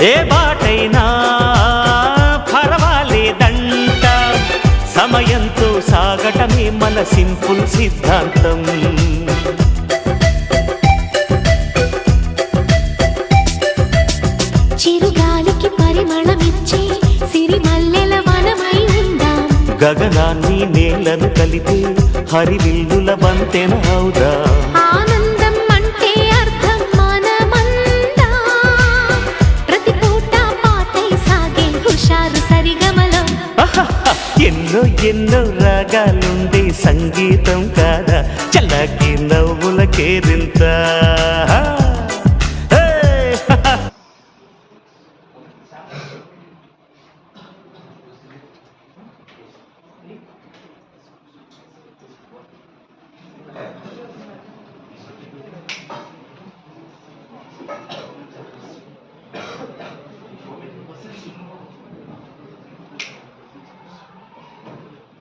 ఏ బాటైనా పర్వాలేదంట, సమయంతో సాగటమే మన సింపుల్ సిద్ధాంతం. చిరుగాలికి పరిమళమిచ్చే సిరిమల్లెల వనమై ఉందాం, గగనాన్ని నేలను కలిపే హరివిల్లుల వంతెన అవుదాం. ఆనందం అంటే అర్థం మనమందా, ప్రతి పూట పాటై సాగే హుషారు సరిగమలో. ఎన్నో ఎన్నో రాగాలుండే సంగీతం కాదా, చల్లకి నవ్వుల కేరింత.